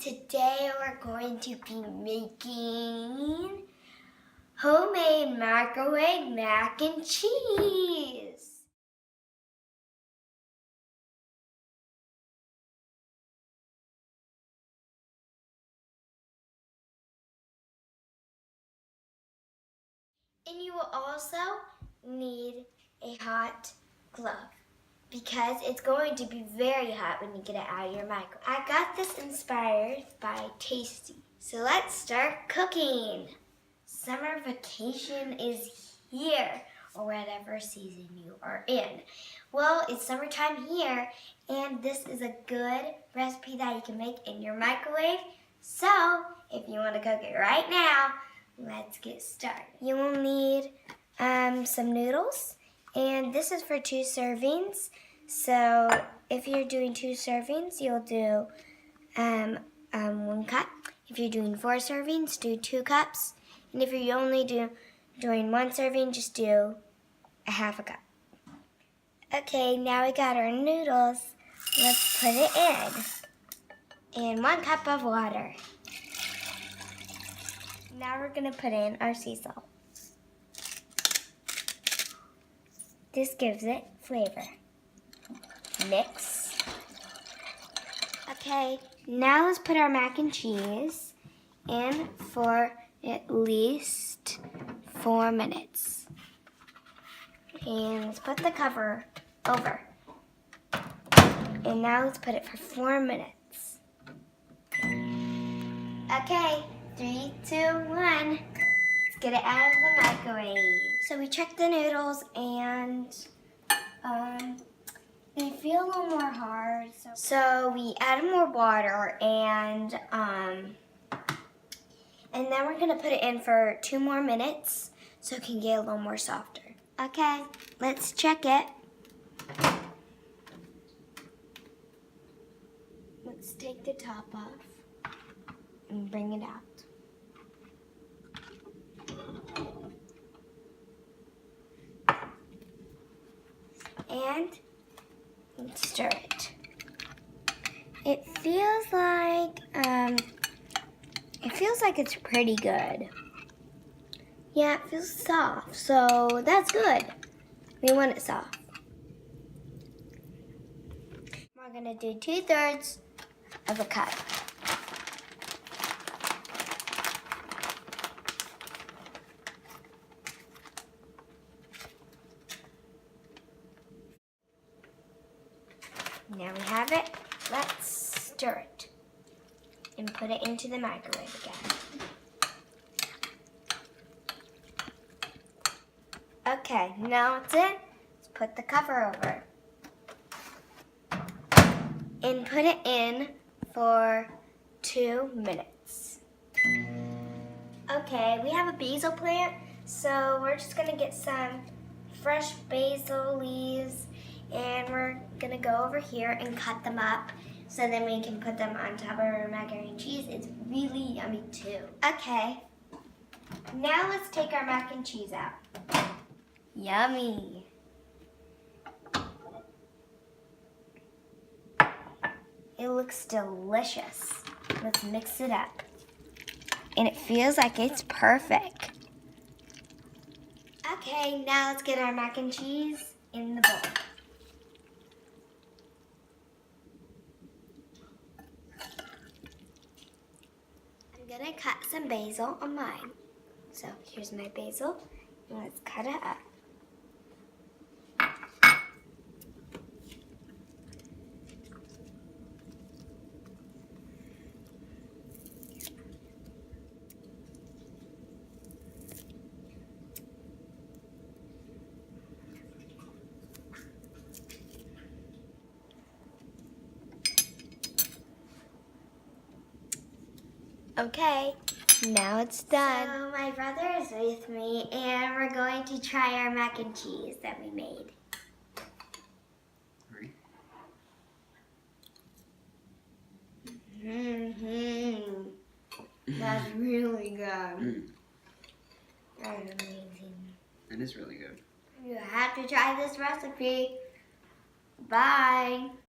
Today we're going to be making homemade microwave mac and cheese. And you will also need a hot glove because it's going to be very hot when you get it out of your microwave. I got this inspired by Tasty. So let's start cooking. Summer vacation is here, or whatever season you are in. Well, it's summertime here, and this is a good recipe that you can make in your microwave. So, if you want to cook it right now, let's get started. You will need some noodles, and this is for 2 servings. So, if you're doing 2 servings, you'll do 1 cup. If you're doing 4 servings, do 2 cups. And if you're only doing 1 serving, just do a half a cup. Okay, now we got our noodles. Let's put it in. And 1 cup of water. Now we're gonna put in our sea salt. This gives it flavor. Mix. Okay, now let's put our mac and cheese in for at least 4 minutes. And let's put the cover over. And now let's put it for 4 minutes. Okay, 3, 2, 1. Let's get it out of the microwave. So we checked the noodles and they feel a little more hard. So we added more water and then we're gonna put it in for 2 more minutes so it can get a little more softer. Okay, let's check it. Let's take the top off and bring it out. And let's stir it. It feels like it's pretty good. Yeah, it feels soft, so that's good. We want it soft. We're gonna do 2/3 of a cup. Now we have it. Let's stir it and put it into the microwave again. Okay, now it's in. Let's put the cover over. And put it in for 2 minutes. Okay, we have a basil plant, so we're just gonna get some fresh basil leaves and we're gonna go over here and cut them up so then we can put them on top of our macaroni and cheese. It's really yummy too. Okay, now let's take our mac and cheese out. Yummy. It looks delicious. Let's mix it up. And it feels like it's perfect. Okay, now let's get our mac and cheese in the bowl. I'm gonna cut some basil on mine. So here's my basil, and let's cut it up. Okay, now it's done. So my brother is with me and we're going to try our mac and cheese that we made. That's really good. That's amazing. It is really good. You have to try this recipe. Bye.